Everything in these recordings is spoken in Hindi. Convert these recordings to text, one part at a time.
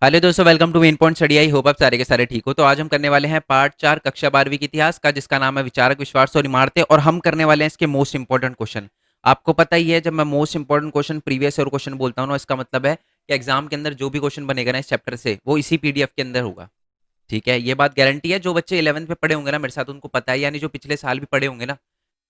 हेलो दोस्तों, welcome to main point study. I hope आप सारे के सारे ठीक हो। तो आज हम करने वाले हैं पार्ट 4 कक्षा 12वीं के इतिहास का, जिसका नाम है विचारक, विश्वास और इमारतें। और हम करने वाले हैं इसके मोस्ट इंपॉर्टेंट क्वेश्चन। आपको पता ही है, जब मैं मोस्ट इंपॉर्टेंट क्वेश्चन प्रीवियस और क्वेश्चन बोलता हूँ ना, इसका मतलब है कि एग्जाम के अंदर जो भी क्वेश्चन बनेगा ना इस चैप्टर से, वो इसी पीडीएफ के अंदर होगा। ठीक है, ये बात गारंटी है। जो बच्चे 11th में पढ़े होंगे ना मेरे साथ, उनको पता है, यानी जो पिछले साल भी पढ़े होंगे ना,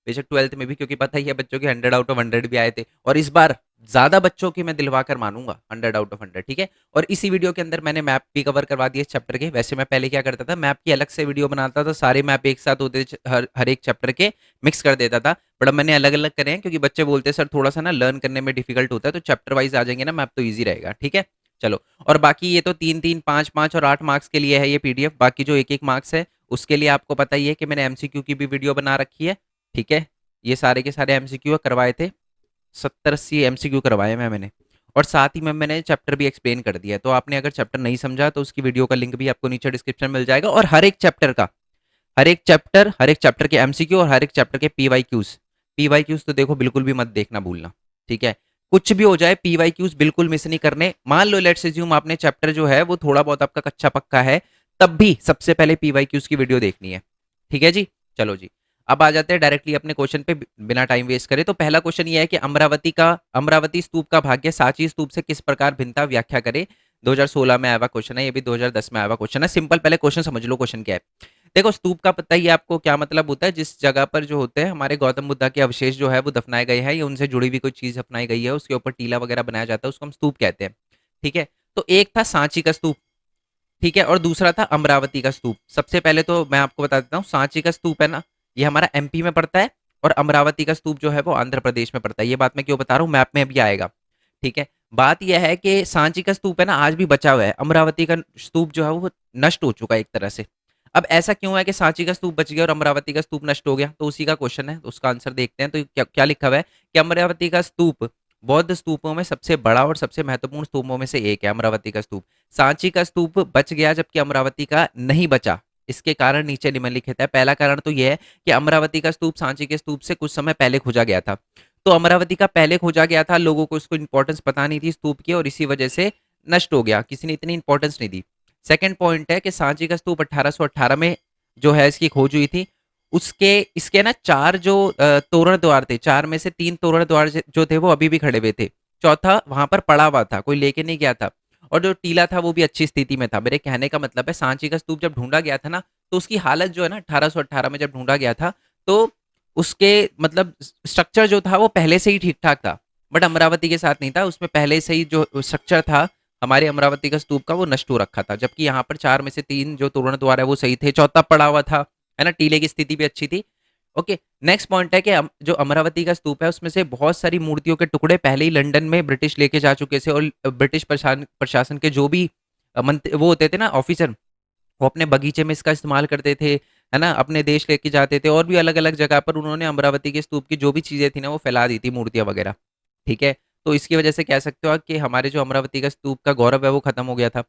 बेशक 12th में भी, क्योंकि पता ही है बच्चों के 100 आउट ऑफ 100 भी आए थे। और इस बार ज्यादा बच्चों की मैं दिलवा कर मानूंगा 100 आउट ऑफ 100। ठीक है। और इसी वीडियो के अंदर मैंने मैप भी कवर करवा दिए इस चैप्टर के। वैसे मैं पहले क्या करता था, मैप की अलग से वीडियो बनाता था, सारे मैप एक साथ होते थे, हर एक चैप्टर के मिक्स कर देता था। बट अब मैंने अलग अलग करे हैं, क्योंकि बच्चे बोलते हैं सर थोड़ा सा ना लर्न करने में डिफिकल्ट होता है, तो चैप्टर वाइज आ जाएंगे ना मैप तो ईजी रहेगा। ठीक है, चलो। और बाकी ये तो 3 3 5 5 और 8 मार्क्स के लिए है ये पीडीएफ। बाकी जो एक एक मार्क्स है उसके लिए आपको पता ही है कि मैंने एमसीक्यू की भी वीडियो बना रखी है। ठीक है, ये सारे के सारे एमसीक्यू करवाए थे, 70 80 एमसीक्यू करवाए मैंने। और साथ ही में मैंने चैप्टर भी एक्सप्लेन कर दिया है। तो आपने अगर चैप्टर नहीं समझा तो उसकी वीडियो का लिंक भी आपको नीचे डिस्क्रिप्शन में मिल जाएगा। और हर एक चैप्टर के एमसीक्यू और हर एक चैप्टर के पीवाईक्यूज। पीवाईक्यूज तो देखो बिल्कुल भी मत देखना भूलना। ठीक है, कुछ भी हो जाए पीवाईक्यूज बिल्कुल मिस नहीं करने। मान लो लेट्स अज्यूम आपने चैप्टर जो है वो थोड़ा बहुत आपका कच्चा पक्का है, तब भी सबसे पहले पीवाईक्यूज की वीडियो देखनी है। ठीक है जी, चलो जी। अब आ जाते हैं डायरेक्टली अपने क्वेश्चन पे, बिना टाइम वेस्ट करे। तो पहला क्वेश्चन ये है कि अमरावती स्तूप का भाग्य सांची स्तूप से किस प्रकार भिन्नता, व्याख्या करे। 2016 में आया हुआ क्वेश्चन है, ये भी 2010 में आया हुआ क्वेश्चन है। सिंपल, पहले क्वेश्चन समझ लो क्वेश्चन क्या है। देखो, स्तूप का पता ही है आपको क्या मतलब होता है। जिस जगह पर जो होते हैं हमारे गौतम बुद्धा के अवशेष जो है वो दफनाए गए हैं, या उनसे जुड़ी हुई कोई चीज दफनाई गई है, उसके ऊपर टीला वगैरह बनाया जाता है, उसको हम स्तूप कहते हैं। ठीक है, तो एक था सांची का स्तूप, ठीक है, और दूसरा था अमरावती का स्तूप। सबसे पहले तो मैं आपको बता देता हूँ, सांची का स्तूप है ना, ये हमारा एमपी में पड़ता है। और अमरावती का स्तूप जो है वो आंध्र प्रदेश में पड़ता है। ये बात मैं क्यों बता रहा हूँ, मैप में अभी आएगा। ठीक है, बात यह है कि सांची का स्तूप है ना आज भी बचा हुआ है, अमरावती का स्तूप जो है वो नष्ट हो चुका है एक तरह से। अब ऐसा क्यों है कि सांची का स्तूप बच गया और अमरावती का स्तूप नष्ट हो गया, तो उसी का क्वेश्चन है, तो उसका आंसर देखते हैं। तो क्या क्या लिखा हुआ है कि अमरावती का स्तूप बौद्ध स्तूपों में सबसे बड़ा और सबसे महत्वपूर्ण स्तूपों में से एक है, अमरावती का स्तूप। सांची का स्तूप बच गया जबकि अमरावती का नहीं बचा। इसके कारण नीचे निम्नलिखित है। पहला कारण तो यह है कि अमरावती का स्तूप सांची के स्तूप से कुछ समय पहले खोजा गया था। तो अमरावती का पहले खोजा गया था, लोगों को इसको इंपॉर्टेंस पता नहीं थी स्तूप की, और इसी वजह से नष्ट हो गया, किसी ने इतनी इंपॉर्टेंस नहीं दी। सेकंड पॉइंट है कि सांची का स्तूप 1818 में जो है इसकी खोज हुई थी। उसके इसके ना चार जो तोरण द्वार थे, चार में से तीन तोरण द्वार जो थे वो अभी भी खड़े हुए थे। चौथा वहां पर पड़ा हुआ था, कोई लेके नहीं गया था। और जो टीला था वो भी अच्छी स्थिति में था। मेरे कहने का मतलब है, सांची का स्तूप जब ढूंढा गया था ना, तो उसकी हालत जो है ना 1818 में जब ढूंढा गया था, तो उसके मतलब स्ट्रक्चर जो था वो पहले से ही ठीक ठाक था। बट अमरावती के साथ नहीं था, उसमें पहले से ही जो स्ट्रक्चर था हमारे अमरावती का स्तूप का वो नष्ट हो रखा था। जबकि यहाँ पर चार में से तीन जो तोरण द्वार है वो सही थे, चौथा पड़ा हुआ था, है ना, टीले की स्थिति भी अच्छी थी। ओके, नेक्स्ट पॉइंट है कि जो अमरावती का स्तूप है उसमें से बहुत सारी मूर्तियों के टुकड़े पहले ही लंदन में ब्रिटिश लेके जा चुके थे। और ब्रिटिश प्रशासन प्रशासन के जो भी मंत्री वो होते थे ना, ऑफिसर, वो अपने बगीचे में इसका इस्तेमाल करते थे, है ना, अपने देश लेके जाते थे। और भी अलग अलग जगह पर उन्होंने अमरावती के स्तूप की जो भी चीजें थी ना वो फैला दी थी, मूर्तियां वगैरह। ठीक है, तो इसकी वजह से कह सकते हो आप कि हमारे जो अमरावती का स्तूप का गौरव है वो खत्म हो गया था।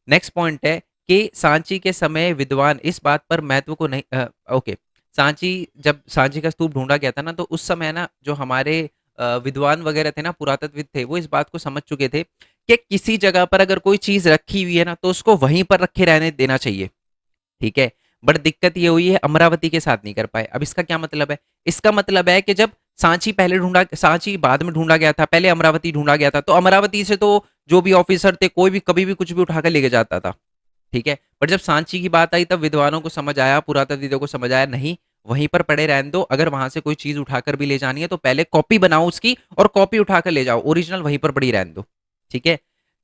नेक्स्ट पॉइंट है कि सांची के समय विद्वान इस बात पर महत्व को नहीं ओके, सांची, जब सांची का स्तूप ढूंढा गया था ना, तो उस समय ना जो हमारे विद्वान वगैरह थे ना, पुरातत्वविद थे, वो इस बात को समझ चुके थे कि किसी जगह पर अगर कोई चीज रखी हुई है ना तो उसको वहीं पर रखे रहने देना चाहिए। ठीक है, बट दिक्कत ये हुई है अमरावती के साथ नहीं कर पाए। अब इसका क्या मतलब है, इसका मतलब है कि जब सांची बाद में ढूंढा गया था, पहले अमरावती ढूंढा गया था, तो अमरावती से तो जो भी ऑफिसर थे कोई भी कभी भी कुछ भी उठाकर लेके जाता था। ठीक है, पर जब सांची की बात आई तब विद्वानों को समझ आया, पुरातत्वविदों को समझ आया, नहीं, वहीं पर पड़े रहने दो। अगर वहां से कोई चीज उठाकर भी ले जानी है तो पहले कॉपी बनाओ उसकी, और कॉपी उठाकर ले जाओ, ओरिजिनल वहीं पर पड़ी रहने दो। ठीक है,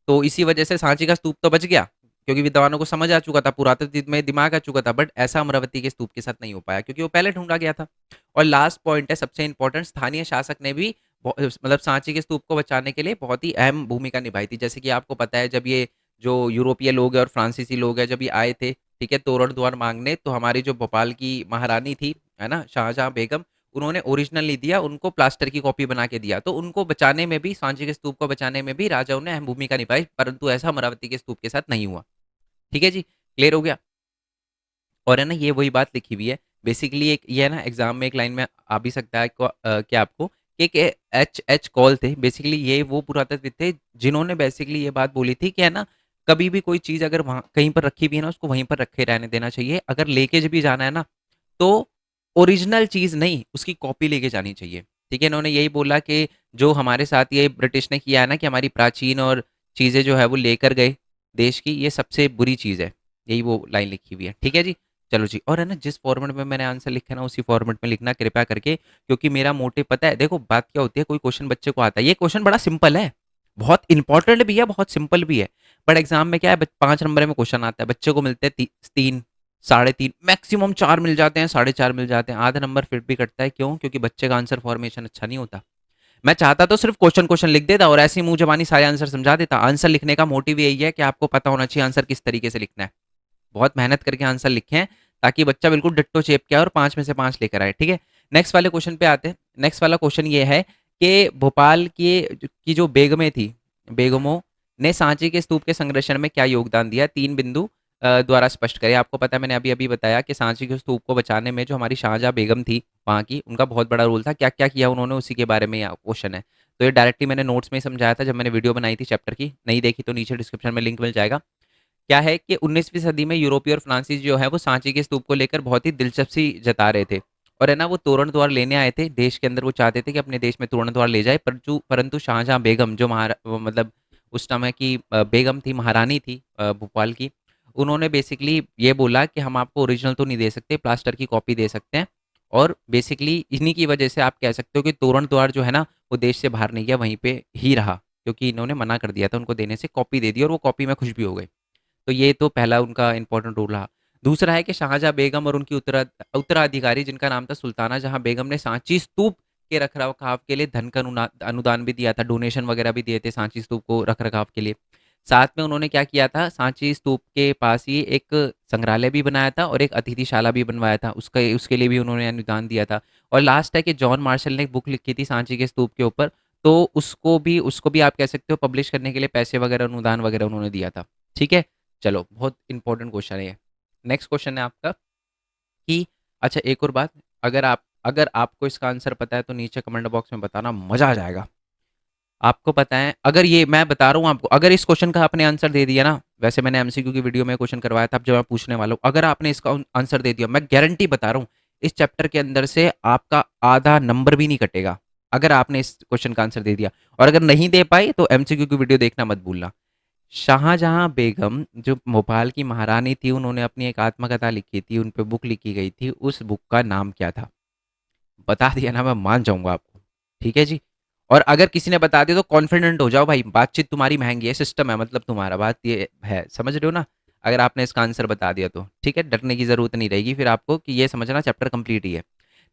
तो इसी वजह से सांची का स्तूप तो बच गया, क्योंकि विद्वानों को समझ आ चुका था, पुरातत्व में दिमाग आ चुका था। बट ऐसा अमरावती के स्तूप के साथ नहीं हो पाया, क्योंकि वो पहले ढूंढा गया था। और लास्ट पॉइंट है सबसे इंपॉर्टेंट, स्थानीय शासक ने भी मतलब सांची के स्तूप को बचाने के लिए बहुत ही अहम भूमिका निभाई थी। जैसे कि आपको पता है, जब ये जो यूरोपीय लोग हैं और फ्रांसीसी लोग हैं जब ये आए थे, ठीक है, तोरण द्वार मांगने, तो हमारी जो भोपाल की महारानी थी, है ना, शाहजहां बेगम, उन्होंने ओरिजिनल नहीं दिया, उनको प्लास्टर की कॉपी बना के दिया। तो उनको बचाने में भी, सांची के स्तूप को बचाने में भी राजाओं ने अहम भूमिका निभाई, परंतु ऐसा अमरावती के स्तूप के साथ नहीं हुआ। ठीक है जी, क्लियर हो गया। और है ना, ये वही बात लिखी हुई है बेसिकली। एक ये है ना, एग्जाम में एक लाइन में आ भी सकता है क्या आपको, कि एक एच एच कॉल थे, बेसिकली ये वो पुरातत्वविद थे जिन्होंने बेसिकली ये बात बोली थी कि है ना, कभी भी कोई चीज़ अगर वहाँ कहीं पर रखी हुई है ना, उसको वहीं पर रखे रहने देना चाहिए। अगर लेके जब भी जाना है ना, तो ओरिजिनल चीज़ नहीं, उसकी कॉपी लेके जानी चाहिए। ठीक है, इन्होंने यही बोला कि जो हमारे साथ ये ब्रिटिश ने किया है ना, कि हमारी प्राचीन और चीज़ें जो है वो लेकर गए देश की, ये सबसे बुरी चीज़ है। यही वो लाइन लिखी हुई है। ठीक है जी। चलो जी, और है ना, जिस फॉर्मेट में मैंने आंसर लिखा है ना, उसी फॉर्मेट में लिखना कृपया करके, क्योंकि मेरा मोटिव पता है। देखो बात क्या होती है, कोई क्वेश्चन बच्चे को आता है, ये क्वेश्चन बड़ा सिंपल है, बहुत इंपॉर्टेंट भी है, बहुत सिंपल भी है। बट एग्जाम में क्या है, 5 नंबर में क्वेश्चन आता है, बच्चे को मिलते हैं 3, 3.5, मैक्सिमम 4 मिल जाते हैं, 4.5 मिल जाते हैं, आधा नंबर फिर भी कटता है। क्यों? क्योंकि बच्चे का आंसर फॉर्मेशन अच्छा नहीं होता। मैं चाहता तो सिर्फ क्वेश्चन क्वेश्चन लिख देता और ऐसी मुंह जबानी सारे आंसर समझा देता। आंसर लिखने का मोटिव यही है कि आपको पता होना चाहिए आंसर किस तरीके से लिखना है। बहुत मेहनत करके आंसर लिखें, ताकि बच्चा बिल्कुल डिट्टो चेप के आए और 5 में से 5 लेकर आए। ठीक है, नेक्स्ट वाले क्वेश्चन पे आते हैं। नेक्स्ट वाला क्वेश्चन ये है कि भोपाल की जो बेगमें थी, बेगमों ने सांची के स्तूप के संरक्षण में क्या योगदान दिया? 3 बिंदु द्वारा स्पष्ट करें। आपको पता है, मैंने अभी अभी बताया कि सांची के स्तूप को बचाने में जो हमारी शाहजहाँ बेगम थी वहाँ की, उनका बहुत बड़ा रोल था। क्या क्या किया उन्होंने, उसी के बारे में क्वेश्चन है। तो ये डायरेक्टली मैंने नोट्स में ही समझाया था जब मैंने वीडियो बनाई थी चैप्टर की। नहीं देखी तो नीचे डिस्क्रिप्शन में लिंक मिल जाएगा। क्या है कि 19वीं सदी में यूरोपीय और फ्रांसीसी जो है वो सांची के स्तूप को लेकर बहुत ही दिलचस्पी जता रहे थे। और है ना, वो तोरण द्वार लेने आए थे देश के अंदर। वो चाहते थे कि अपने देश में तोरण द्वार ले जाए, परंतु शाहजहाँ बेगम जो मतलब उस समय की बेगम थी, महारानी थी भोपाल की, उन्होंने बेसिकली ये बोला कि हम आपको ओरिजिनल तो नहीं दे सकते, प्लास्टर की कॉपी दे सकते हैं। और बेसिकली इन्हीं की वजह से आप कह सकते हो कि तोरण द्वार जो है ना, वो देश से बाहर नहीं गया, वहीं पे ही रहा, क्योंकि इन्होंने मना कर दिया था उनको देने से, कॉपी दे दी और वो कॉपी में खुश भी हो गए। तो ये तो पहला उनका इंपॉर्टेंट रोल रहा। दूसरा है कि शाहजहाँ बेगम और उनकी उत्तराधिकारी, जिनका नाम था सुल्ताना जहाँ बेगम, ने सांची स्तूप के रख रखाव के लिए धन का अनुदान भी दिया था, डोनेशन वगैरह भी दिए थे सांची स्तूप को रख रखाव के लिए। साथ में उन्होंने क्या किया था, सांची स्तूप के पास ही एक संग्रहालय भी बनाया था और एक अतिथिशाला भी बनवाया था, उसका उसके लिए भी उन्होंने अनुदान दिया था। और लास्ट है कि जॉन मार्शल ने एक बुक लिखी थी सांची के स्तूप के ऊपर, तो उसको भी आप कह सकते हो पब्लिश करने के लिए पैसे वगैरह, अनुदान वगैरह उन्होंने दिया था। ठीक है। चलो, बहुत इंपॉर्टेंट क्वेश्चन है ये। नेक्स्ट क्वेश्चन है आपका कि, अच्छा एक और बात, अगर आपको इसका आंसर पता है तो नीचे कमेंट बॉक्स में बताना, मजा आ जाएगा। आपको पता है, अगर ये मैं बता रहा हूँ आपको, अगर इस क्वेश्चन का आपने आंसर दे दिया ना, वैसे मैंने एमसीक्यू की वीडियो में क्वेश्चन करवाया था, अब जो मैं पूछने वाला हूँ, अगर आपने इसका आंसर दे दिया, मैं गारंटी बता रहा हूँ, इस चैप्टर के अंदर से आपका आधा नंबर भी नहीं कटेगा, अगर आपने इस क्वेश्चन का आंसर दे दिया। और अगर नहीं दे पाई तो एमसीक्यू की वीडियो देखना मत भूलना। शाहजहाँ बेगम जो भोपाल की महारानी थी, उन्होंने अपनी एक आत्मकथा लिखी थी, उन पे बुक लिखी गई थी, उस बुक का नाम क्या था? बता दिया ना, मैं मान जाऊंगा आपको। ठीक है जी। और अगर किसी ने बता दिया तो कॉन्फिडेंट हो जाओ भाई, बातचीत तुम्हारी महंगी है, सिस्टम है मतलब तुम्हारा, बात ये है, समझ रहे हो ना? अगर आपने इसका आंसर बता दिया तो ठीक है, डरने की जरूरत नहीं रहेगी फिर आपको, कि ये समझना चैप्टर कंप्लीट ही है।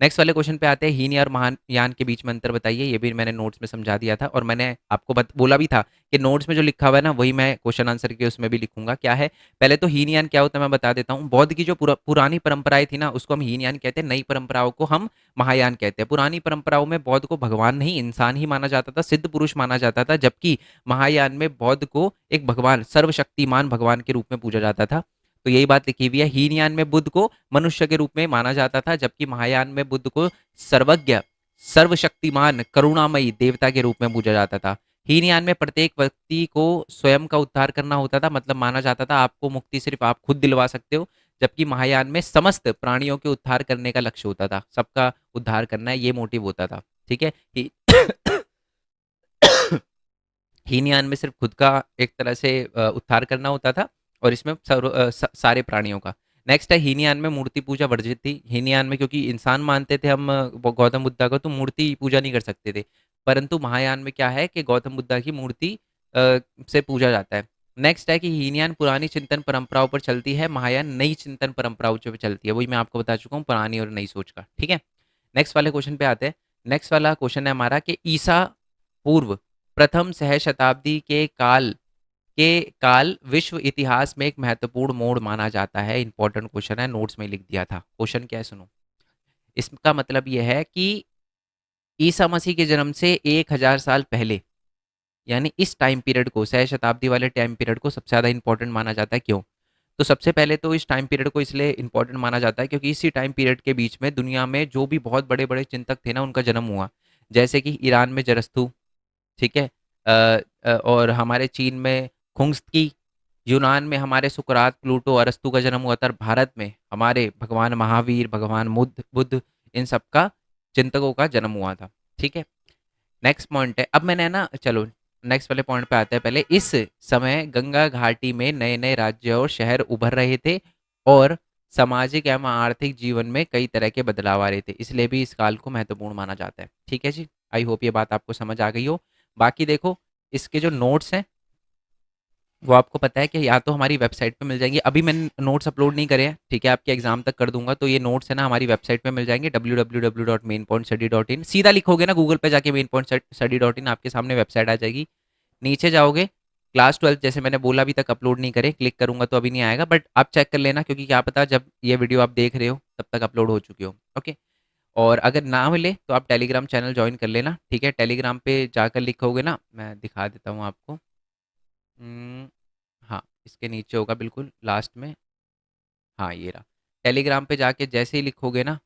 नेक्स्ट वाले क्वेश्चन पे आते हैं, हीन और महान यान के बीच में अंतर बताइए। ये भी मैंने नोट्स में समझा दिया था, और मैंने आपको बोला भी था कि नोट्स में जो लिखा हुआ है ना, वही मैं क्वेश्चन आंसर के उसमें भी लिखूंगा। क्या है, पहले तो हीन यान क्या होता है मैं बता देता हूँ। बौद्ध की जो पुरानी परंपराएं थी ना, उसको हम हीन यान कहते हैं, नई परंपराओं को हम महायान कहते हैं। पुरानी परंपराओं में बौद्ध को भगवान नहीं, इंसान ही माना जाता था, सिद्ध पुरुष माना जाता था, जबकि महायान में बौद्ध को एक भगवान, सर्वशक्तिमान भगवान के रूप में पूजा जाता था। तो यही बात लिखी हुई है, हीनयान में बुद्ध को मनुष्य के रूप में माना जाता था, जबकि महायान में बुद्ध को सर्वज्ञ, सर्वशक्तिमान, करुणामयी देवता के रूप में पूजा जाता था। हीनयान में प्रत्येक व्यक्ति को स्वयं का उद्धार करना होता था, मतलब माना जाता था आपको मुक्ति सिर्फ आप खुद दिलवा सकते हो, जबकि महायान में समस्त प्राणियों के उद्धार करने का लक्ष्य होता था, सबका उद्धार करना है, ये मोटिव होता था। ठीक है। हीनयान में सिर्फ खुद का एक तरह से उद्धार करना होता था, और इसमें सारे प्राणियों का। नेक्स्ट है, हीनयान में मूर्ति पूजा वर्जित थी। हीनयान में क्योंकि इंसान मानते थे हम गौतम बुद्धा को, तो मूर्ति पूजा नहीं कर सकते थे। परंतु महायान में क्या है कि गौतम बुद्धा की मूर्ति से पूजा जाता है। नेक्स्ट है कि हीनयान पुरानी चिंतन परंपराओं पर चलती है, महायान नई चिंतन परंपराओं पर चलती है। वही मैं आपको बता चुका हूँ, पुरानी और नई सोच का। ठीक है। नेक्स्ट वाले क्वेश्चन पे आते हैं। नेक्स्ट वाला क्वेश्चन है हमारा कि ईसा पूर्व प्रथम सहस्राब्दी के काल विश्व इतिहास में एक महत्वपूर्ण मोड़ माना जाता है। इंपॉर्टेंट क्वेश्चन है, नोट्स में लिख दिया था। क्वेश्चन क्या है सुनो। इसका मतलब यह है कि ईसा मसीह के जन्म से 1000 साल पहले, यानी इस टाइम पीरियड को, सहस्राब्दी वाले टाइम पीरियड को सबसे ज़्यादा इंपॉर्टेंट माना जाता है। क्यों? तो सबसे पहले तो इस टाइम पीरियड को इसलिए इंपॉर्टेंट माना जाता है क्योंकि इसी टाइम पीरियड के बीच में दुनिया में जो भी बहुत बड़े बड़े चिंतक थे ना, उनका जन्म हुआ। जैसे कि ईरान में जरस्तु, ठीक है, और हमारे चीन में खुंग्सकी, यूनान में हमारे सुकरात, प्लूटो, अरस्तु का जन्म हुआ था। भारत में हमारे भगवान महावीर, भगवान बुद्ध, इन सब का चिंतकों का जन्म हुआ था। ठीक है, नेक्स्ट पॉइंट है। अब मैंने ना, चलो नेक्स्ट वाले पॉइंट पे आते हैं। पहले इस समय गंगा घाटी में नए नए राज्य और शहर उभर रहे थे और सामाजिक एवं आर्थिक जीवन में कई तरह के बदलाव आ रहे थे, इसलिए भी इस काल को महत्वपूर्ण माना जाता है। ठीक है जी, आई होप ये बात आपको समझ आ गई हो। बाकी देखो, इसके जो नोट्स हैं वो आपको पता है कि या तो हमारी वेबसाइट पे मिल जाएंगे। अभी मैंने नोट्स अपलोड नहीं करे हैं, ठीक है, आपके एग्जाम तक कर दूंगा। तो ये नोट्स है ना, हमारी वेबसाइट पे मिल जाएंगे www.mainpointstudy.in। सीधा लिखोगे ना गूगल पे जाके mainpointstudy.in, आपके सामने वेबसाइट आ जाएगी। नीचे जाओगे, क्लास 12 जैसे मैंने बोला अभी तक अपलोड नहीं करे, क्लिक करूंगा तो अभी नहीं आएगा, बट आप चेक कर लेना, क्योंकि क्या पता जब ये वीडियो आप देख रहे हो तब तक अपलोड हो चुकी हो। ओके, और अगर ना मिले तो आप टेलीग्राम चैनल ज्वाइन कर लेना। ठीक है, टेलीग्राम पे जाकर लिखोगे ना, मैं दिखा देता हूँ आपको। हम्म, हाँ, इसके नीचे होगा बिल्कुल लास्ट में। हाँ, ये रहा। टेलीग्राम पे जाके जैसे ही लिखोगे ना,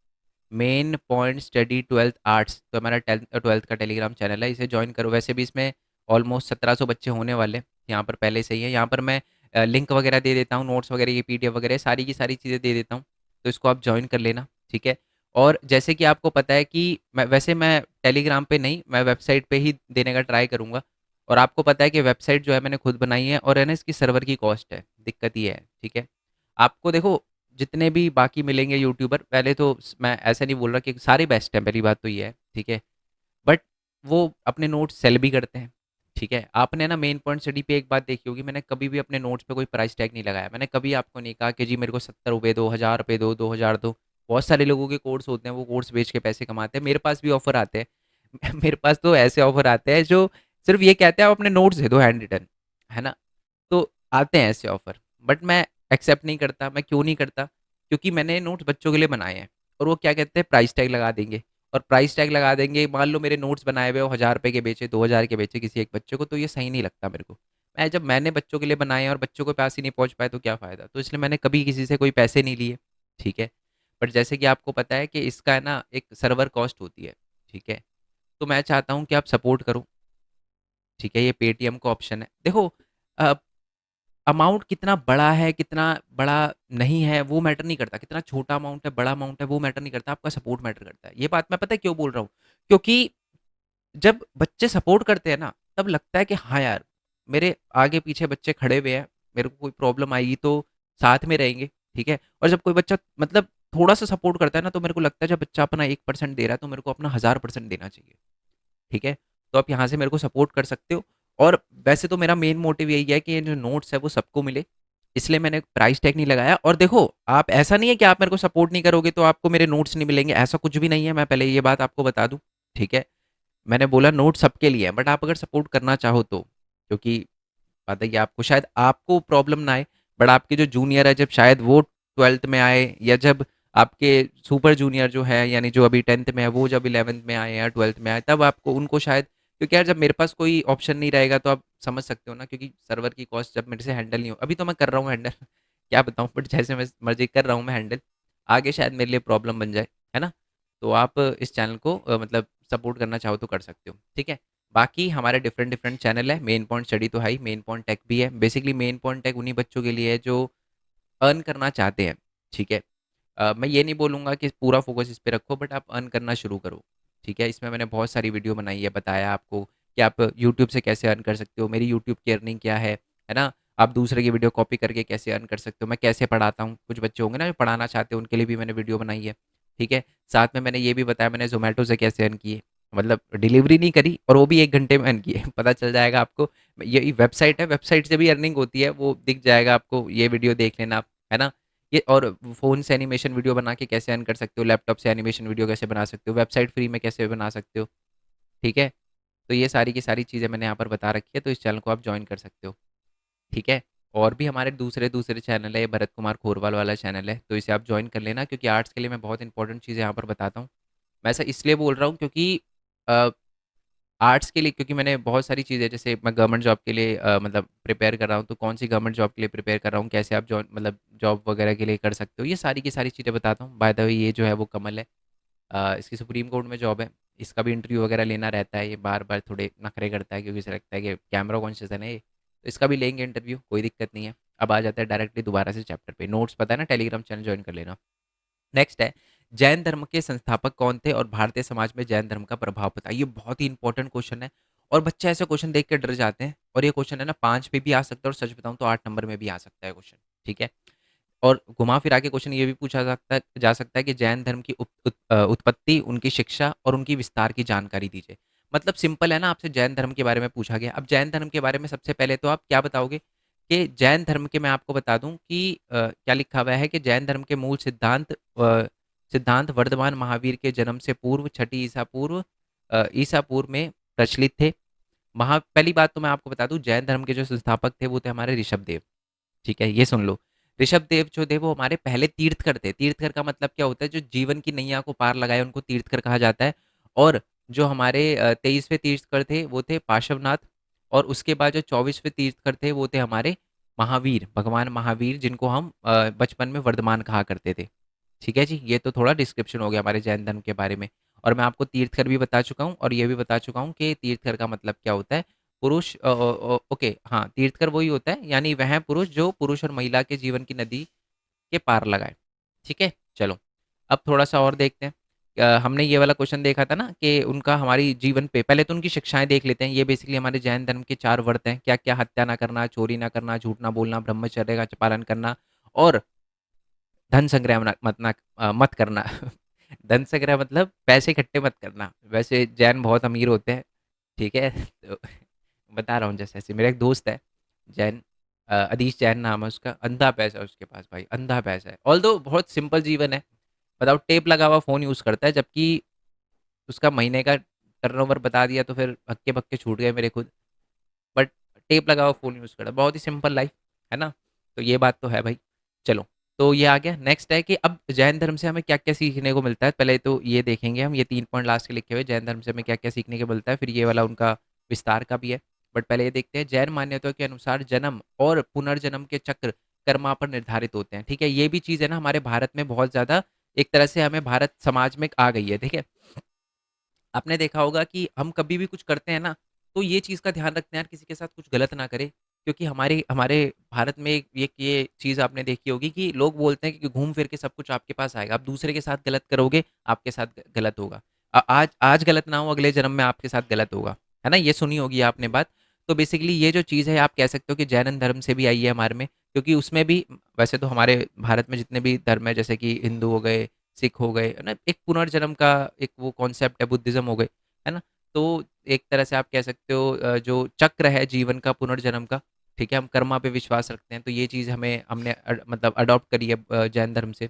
main point study 12th arts, तो हमारा 12th का टेलीग्राम चैनल है, इसे ज्वाइन करो। वैसे भी इसमें ऑलमोस्ट 1700 बच्चे होने वाले यहाँ पर पहले से ही है। यहाँ पर मैं लिंक वगैरह दे देता हूँ, नोट्स वगैरह, ये पीडीएफ वगैरह सारी की सारी चीज़ें दे देता हूँ। तो इसको आप ज्वाइन कर लेना। ठीक है, और जैसे कि आपको पता है कि मैं टेलीग्राम पे नहीं, मैं वेबसाइट पे ही देने का ट्राई करूँगा। और आपको पता है कि वेबसाइट जो है मैंने खुद बनाई है, और है ना, इसकी सर्वर की कॉस्ट है, दिक्कत ये है। ठीक है, आपको देखो, जितने भी बाकी मिलेंगे यूट्यूबर, पहले तो मैं ऐसा नहीं बोल रहा कि सारे बेस्ट हैं, पहली बात तो ये है। ठीक है, बट वो अपने नोट्स सेल भी करते हैं। ठीक है, आपने ना मेन पॉइंट स्टडी पे एक बात देखी होगी, मैंने कभी भी अपने नोट्स पे कोई प्राइस टैग नहीं लगाया। मैंने कभी आपको नहीं कहा कि जी मेरे को 70 रुपये दो, 1000 रुपये दो, 2000 दो। बहुत सारे लोगों के कोर्स होते हैं, वो कोर्स बेच के पैसे कमाते हैं। मेरे पास भी ऑफर आते हैं मेरे पास तो ऐसे ऑफर आते हैं जो सिर्फ ये कहते हैं आप अपने नोट्स दे दो हैंड रिटन, है ना। तो आते हैं ऐसे ऑफर, बट मैं एक्सेप्ट नहीं करता। मैं क्यों नहीं करता? क्योंकि मैंने नोट्स बच्चों के लिए बनाए हैं, और वो क्या कहते हैं, प्राइस टैग लगा देंगे। और प्राइस टैग लगा देंगे, मान लो मेरे नोट्स बनाए हुए हो 1000 रुपये के बेचे, 2000 के बेचे किसी एक बच्चे को, तो ये सही नहीं लगता मेरे को। मैंने बच्चों के लिए बनाए हैं और बच्चों के पास ही नहीं पहुंच पाए तो क्या फ़ायदा। तो इसलिए मैंने कभी किसी से कोई पैसे नहीं लिए। ठीक है, बट जैसे कि आपको पता है कि इसका है ना एक सर्वर कॉस्ट होती है। ठीक है, तो मैं चाहता हूँ कि आप सपोर्ट करो। ठीक है, ये पेटीएम का ऑप्शन है। देखो, अमाउंट कितना बड़ा है, कितना बड़ा नहीं है, वो मैटर नहीं करता। कितना छोटा अमाउंट है, बड़ा अमाउंट है, वो मैटर नहीं करता। आपका सपोर्ट मैटर करता है। ये बात मैं पता है क्यों बोल रहा हूँ? क्योंकि जब बच्चे सपोर्ट करते हैं ना, तब लगता है कि हाँ यार, मेरे आगे पीछे बच्चे खड़े हुए हैं, मेरे को कोई प्रॉब्लम आएगी तो साथ में रहेंगे। ठीक है, और जब कोई बच्चा मतलब थोड़ा सा सपोर्ट करता है ना, तो मेरे को लगता है जब बच्चा अपना 1% दे रहा है तो मेरे को अपना 1000% देना चाहिए। ठीक है, तो आप यहाँ से मेरे को सपोर्ट कर सकते हो। और वैसे तो मेरा मेन मोटिव यही है कि ये जो नोट्स है वो सबको मिले, इसलिए मैंने प्राइस टैग नहीं लगाया। और देखो, आप ऐसा नहीं है कि आप मेरे को सपोर्ट नहीं करोगे तो आपको मेरे नोट्स नहीं मिलेंगे, ऐसा कुछ भी नहीं है। मैं पहले ये बात आपको बता दूं। ठीक है, मैंने बोला नोट सबके लिए है, बट आप अगर सपोर्ट करना चाहो तो, क्योंकि पता है कि आपको शायद आपको प्रॉब्लम ना आए, बट आपके जो जूनियर है, जब शायद वो 12th में आए, या जब आपके सुपर जूनियर जो है, यानी जो अभी 10th में है, वो जब 11th में आए या 12th में आए, तब आपको उनको शायद, क्योंकि यार जब मेरे पास कोई ऑप्शन नहीं रहेगा तो आप समझ सकते हो ना, क्योंकि सर्वर की कॉस्ट जब मेरे से हैंडल नहीं हो, अभी तो मैं कर रहा हूँ हैंडल क्या बताऊँ, बट जैसे मैं मर्जी कर रहा हूँ मैं हैंडल, आगे शायद मेरे लिए प्रॉब्लम बन जाए, है ना। तो आप इस चैनल को मतलब सपोर्ट करना चाहो तो कर सकते हो। ठीक है, बाकी हमारे डिफरेंट डिफरेंट चैनल है। मेन पॉइंट स्टडी तो है ही, मेन पॉइंट टेक भी है। बेसिकली मेन पॉइंट टेक उन्हीं बच्चों के लिए है जो अर्न करना चाहते हैं। ठीक है, मैं ये नहीं बोलूँगा कि पूरा फोकस इस पे रखो, बट आप अर्न करना शुरू करो। ठीक है, इसमें मैंने बहुत सारी वीडियो बनाई है, बताया आपको कि आप यूट्यूब से कैसे अर्न कर सकते हो, मेरी यूट्यूब की अर्निंग क्या है ना। आप दूसरे की वीडियो कॉपी करके कैसे अर्न कर सकते हो, मैं कैसे पढ़ाता हूँ, कुछ बच्चे होंगे ना जो पढ़ाना चाहते हैं, उनके लिए भी मैंने वीडियो बनाई है। ठीक है, साथ में मैंने ये भी बताया मैंने जोमेटो से कैसे अर्न किए, मतलब डिलीवरी नहीं करी, और वो भी 1 घंटे में अर्न किए पता चल जाएगा आपको। ये वेबसाइट है, वेबसाइट से भी अर्निंग होती है, वो दिख जाएगा आपको, ये वीडियो देख लेना आप, है ना। ये और फ़ोन से एनिमेशन वीडियो बना के कैसे अर्न कर सकते हो, लैपटॉप से एनिमेशन वीडियो कैसे बना सकते हो, वेबसाइट फ्री में कैसे बना सकते हो। ठीक है, तो ये सारी की सारी चीज़ें मैंने यहाँ पर बता रखी है, तो इस चैनल को आप जॉइन कर सकते हो। ठीक है, और भी हमारे दूसरे दूसरे चैनल है, ये भरत कुमार खोरवाल वाला चैनल है, तो इसे आप जॉइन कर लेना, क्योंकि आर्ट्स के लिए मैं बहुत इंपॉर्टेंट चीज़ें यहाँ पर बताता हूँ। मैं ऐसा इसलिए बोल रहा हूँ क्योंकि अ, आर्ट्स के लिए, क्योंकि मैंने बहुत सारी चीज़ें, जैसे मैं गवर्नमेंट जॉब के लिए मतलब प्रिपेयर कर रहा हूँ, तो कौन सी गवर्नमेंट जॉब के लिए प्रिपेयर कर रहा हूँ, कैसे आप जॉइन मतलब जॉब वगैरह के लिए कर सकते हो, ये सारी की सारी चीज़ें बताता हूँ। बाय द वे, ये जो है वो कमल है, इसकी सुप्रीम कोर्ट में जॉब है। इसका भी इंटरव्यू वगैरह लेना रहता है, ये बार बार थोड़े नखरे करता है, क्योंकि इसे लगता है कि कैमरा कॉन्शियस है ना ये, तो इसका भी लेंगे इंटरव्यू, कोई दिक्कत नहीं है। अब आ जाता है डायरेक्टली दोबारा से चैप्टर पे। नोट्स पता है ना, टेलीग्राम चैनल ज्वाइन कर लेना। नेक्स्ट है, जैन धर्म के संस्थापक कौन थे और भारतीय समाज में जैन धर्म का प्रभाव बताइए। ये बहुत ही इंपॉर्टेंट क्वेश्चन है और बच्चे ऐसे क्वेश्चन देख के डर जाते हैं। और ये क्वेश्चन है ना 5 पे भी आ सकता है और सच बताऊं तो 8 नंबर में भी आ सकता है क्वेश्चन। ठीक है। और घुमा फिरा के क्वेश्चन ये भी पूछा जा सकता है कि जैन धर्म की उत्पत्ति, उनकी शिक्षा और उनकी विस्तार की जानकारी दीजिए। मतलब सिंपल है ना, आपसे जैन धर्म के बारे में पूछा गया। अब जैन धर्म के बारे में सबसे पहले तो आप क्या बताओगे कि जैन धर्म के, मैं आपको बता दूं कि क्या लिखा हुआ है कि जैन धर्म के मूल सिद्धांत वर्धमान महावीर के जन्म से पूर्व छठी ईसा पूर्व में प्रचलित थे। पहली बात तो मैं आपको बता दूं, जैन धर्म के जो संस्थापक थे वो थे हमारे ऋषभ देव। ठीक है, ये सुन लो। ऋषभ देव जो थे वो हमारे पहले तीर्थकर थे। तीर्थकर का मतलब क्या होता है, जो जीवन की नैया को पार लगाए उनको तीर्थकर कहा जाता है। और जो हमारे 23वें तीर्थकर थे वो थे पार्श्वनाथ। और उसके बाद जो 24वें तीर्थकर थे वो थे हमारे महावीर, भगवान महावीर, जिनको हम बचपन में वर्धमान कहा करते थे। ठीक है जी, ये तो थोड़ा डिस्क्रिप्शन हो गया हमारे जैन धर्म के बारे में। और मैं आपको तीर्थकर भी बता चुका हूँ और ये भी बता चुका हूँ कि तीर्थकर का मतलब क्या होता है। पुरुष ओके हाँ, तीर्थकर वही होता है, यानी वह पुरुष जो पुरुष और महिला के जीवन की नदी के पार लगाए। ठीक है, चलो अब थोड़ा सा और देखते हैं। हमने ये वाला क्वेश्चन देखा था ना कि उनका हमारी जीवन पे, पहले तो उनकी शिक्षाएं देख लेते हैं। ये बेसिकली हमारे जैन धर्म के 4 व्रत हैं। क्या क्या? हत्या ना करना, चोरी ना करना, झूठ ना बोलना, ब्रह्मचर्य का पालन करना और धन संग्रह मत करना। धन संग्रह मतलब पैसे इकट्ठे मत करना। वैसे जैन बहुत अमीर होते हैं। ठीक है, तो बता रहा हूँ। जैसे ऐसे मेरा एक दोस्त है जैन, अधीश जैन नाम है उसका। अंधा पैसा है उसके पास भाई, अंधा पैसा है। ऑल दो बहुत सिंपल जीवन है। बताओ, टेप लगा हुआ फ़ोन यूज़ करता है, जबकि उसका महीने का टर्नओवर बता दिया तो फिर हक्के बक्के छूट गए मेरे खुद। बट टेप लगा हुआ फ़ोन यूज़ करता है। बहुत ही सिंपल लाइफ है ना। तो ये बात तो है भाई। चलो, तो ये आ गया। नेक्स्ट है कि अब जैन धर्म से हमें क्या क्या सीखने को मिलता है। पहले तो ये देखेंगे हम, ये 3 पॉइंट लास्ट के लिखे हुए, जैन धर्म से हमें क्या क्या सीखने को मिलता है। फिर ये वाला उनका विस्तार का भी है। बट पहले ये देखते हैं, जैन मान्यताओं के अनुसार जन्म और पुनर्जन्म के चक्र कर्मा पर निर्धारित होते हैं। ठीक है, ये भी चीज़ है ना हमारे भारत में बहुत ज़्यादा, एक तरह से हमें भारत समाज में आ गई है। ठीक है, आपने देखा होगा कि हम कभी भी कुछ करते हैं ना, तो ये चीज़ का ध्यान रखते हैं यार, किसी के साथ कुछ गलत ना करें। क्योंकि हमारे हमारे भारत में एक ये चीज़ आपने देखी होगी कि लोग बोलते हैं कि घूम फिर के सब कुछ आपके पास आएगा। आप दूसरे के साथ गलत करोगे, आपके साथ गलत होगा। आज आज गलत ना हो, अगले जन्म में आपके साथ गलत होगा। है ना, ये सुनी होगी आपने बात। तो बेसिकली ये जो चीज़ है, आप कह सकते हो कि जैन धर्म से भी आई है हमारे में। क्योंकि उसमें भी, वैसे तो हमारे भारत में जितने भी धर्म है, जैसे कि हिंदू हो गए, सिख हो गए, है ना, एक पुनर्जन्म का एक वो कॉन्सेप्ट है, बुद्धिज्म हो गए, है ना। तो एक तरह से आप कह सकते हो जो चक्र है जीवन का, पुनर्जन्म का। ठीक है, हम कर्मा पे विश्वास रखते हैं, तो ये चीज़ हमने मतलब अडॉप्ट करी है जैन धर्म से।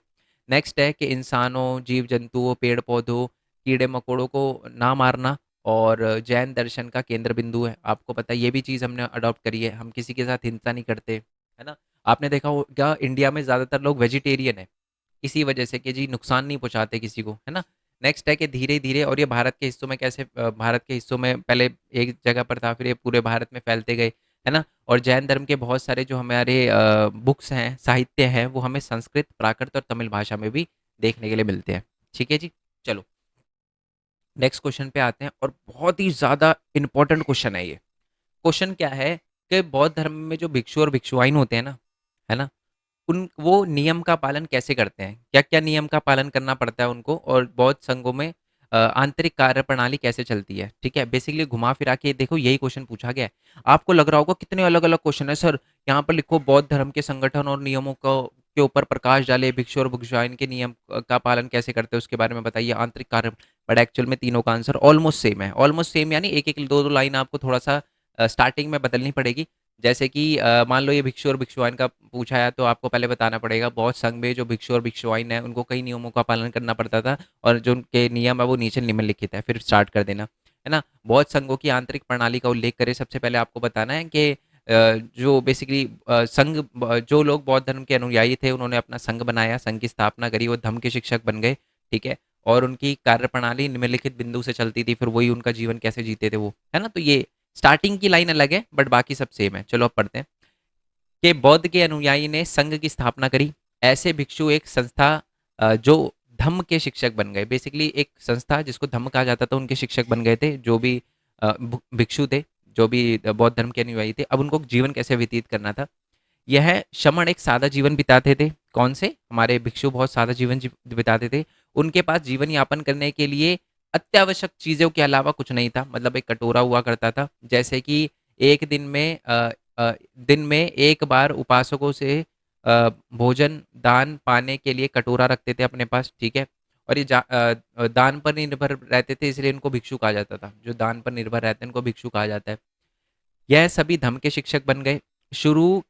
नेक्स्ट है कि इंसानों, जीव जंतुओं, पेड़ पौधों, कीड़े मकोड़ों को ना मारना और जैन दर्शन का केंद्र बिंदु है। आपको पता है, ये भी चीज़ हमने अडॉप्ट करी है। हम किसी के साथ हिंसा नहीं करते, है ना। आपने देखा होगा इंडिया में ज़्यादातर लोग वेजिटेरियन है, इसी वजह से कि जी नुकसान नहीं पहुंचाते किसी को, है ना। नेक्स्ट है कि धीरे धीरे, और ये भारत के हिस्सों में कैसे, भारत के हिस्सों में पहले एक जगह पर था, फिर ये पूरे भारत में फैलते गए, है ना। और जैन धर्म के बहुत सारे जो हमारे बुक्स हैं, साहित्य हैं, वो हमें संस्कृत, प्राकृत और तमिल भाषा में भी देखने के लिए मिलते हैं। ठीक है जी, चलो नेक्स्ट क्वेश्चन पे आते हैं। और बहुत ही ज़्यादा इंपॉर्टेंट क्वेश्चन है ये। क्वेश्चन क्या है कि बौद्ध धर्म में जो भिक्षु और भिक्षुआइन होते हैं ना, है ना, उन वो नियम का पालन कैसे करते हैं, क्या-क्या नियम का पालन करना पड़ता है उनको, और बौद्ध संघों में आंतरिक कार्यप्रणाली कैसे चलती है। ठीक है, बेसिकली घुमा फिरा के देखो यही क्वेश्चन पूछा गया है। आपको लग रहा होगा कितने अलग-अलग क्वेश्चन है सर, यहाँ पर लिखो बौद्ध धर्म के संगठन और नियमों को के ऊपर प्रकाश डाले, भिक्षु और भिक्षुआइन के नियम का पालन कैसे करते हैं उसके बारे में बताइए, आंतरिक कार्य। बट एक्चुअल में तीनों का आंसर ऑलमोस्ट सेम है। ऑलमोस्ट सेम यानी एक-एक, दो-दो लाइन आपको थोड़ा-सा स्टार्टिंग में बदलनी पड़ेगी। जैसे कि मान लो ये भिक्षु और भिक्षुआइन का पूछा है, तो आपको पहले बताना पड़ेगा बौद्ध संघ में जो भिक्षु और भिक्षुआइन है उनको कई नियमों का पालन करना पड़ता था, और जो उनके नियम है वो नीचे निम्नलिखित है, फिर स्टार्ट कर देना, है ना। बौद्ध संघों की आंतरिक प्रणाली का उल्लेख करें, सबसे पहले आपको बताना है कि जो बेसिकली जो लोग बौद्ध धर्म के अनुयायी थे उन्होंने अपना संघ बनाया, संघ की स्थापना करी, वो धम्म के शिक्षक बन गए। ठीक है, और उनकी कार्यप्रणाली निम्नलिखित बिंदु से चलती थी, फिर वही उनका जीवन कैसे जीते थे वो, है ना। तो ये स्टार्टिंग की लाइन अलग है बट बाकी सब सेम है। चलो अब पढ़ते हैं कि बौद्ध के अनुयायी ने संघ की स्थापना करी। ऐसे भिक्षु एक संस्था जो धम्म के शिक्षक बन गए, बेसिकली एक संस्था जिसको धम्म कहा जाता था, उनके शिक्षक बन गए थे जो भी भिक्षु थे, जो भी बौद्ध धर्म के अनुयायी थे। अब उनको जीवन कैसे व्यतीत करना था, यह शमण एक सादा जीवन बिताते थे। कौन से? हमारे भिक्षु बहुत सादा जीवन बिताते थे। उनके पास जीवन यापन करने के लिए अत्यावश्यक चीज़ों के अलावा कुछ नहीं था। मतलब एक कटोरा हुआ करता था, जैसे कि एक दिन में दिन में एक बार उपासकों से भोजन दान पाने के लिए कटोरा रखते थे अपने पास, ठीक है? और ये दान पर निर्भर रहते थे, इसलिए इनको भिक्षु कहा जाता था। जो दान पर निर्भर रहते हैं, इनको भिक्षु कहा जाता है। यह सभी धम्म के शिक्षक बन गए। शुरू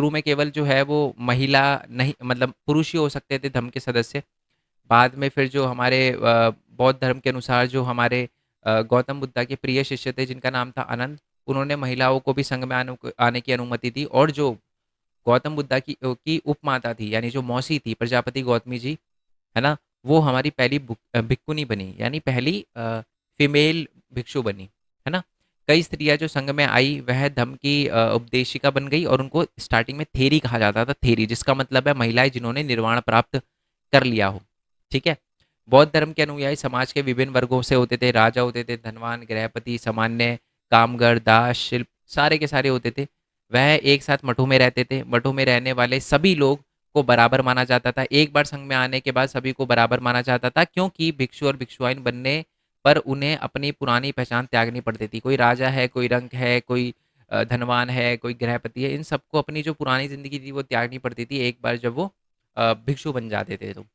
में केवल जो है वो महिला नहीं, मतलब पुरुष ही हो सकते थे धम्म के सदस्य। बाद में फिर जो हमारे बौद्ध धर्म के अनुसार जो हमारे गौतम बुद्धा के प्रिय शिष्य थे जिनका नाम था आनंद, उन्होंने महिलाओं को भी संघ में आने की अनुमति दी। और जो गौतम बुद्धा की उपमाता थी, यानी जो मौसी थी प्रजापति गौतमी जी, है ना, वो हमारी पहली भिक्खुनी बनी, यानी पहली फीमेल भिक्षु बनी, है ना। कई स्त्रियां जो संघ में आई वह धम्म की उपदेशिका बन गई, और उनको स्टार्टिंग में थेरी कहा जाता था। थेरी जिसका मतलब है महिलाएं जिन्होंने निर्वाण प्राप्त कर लिया हो, ठीक है। बौद्ध धर्म के अनुयायी समाज के विभिन्न वर्गों से होते थे। राजा होते थे, धनवान, गृहपति, सामान्य, कामगर, दास, शिल्प, सारे के सारे होते थे। वह एक साथ मठों में रहते थे। मठों में रहने वाले सभी लोग को बराबर माना जाता था। एक बार संघ में आने के बाद सभी को बराबर माना जाता था, क्योंकि भिक्षु और भिक्षुआइन बनने पर उन्हें अपनी पुरानी पहचान त्यागनी पड़ती थी। कोई राजा है, कोई रंक है, कोई धनवान है, कोई गृहपति है, इन सबको अपनी जो पुरानी जिंदगी थी वो त्यागनी पड़ती थी एक बार जब वो भिक्षु बन जाते थे तो,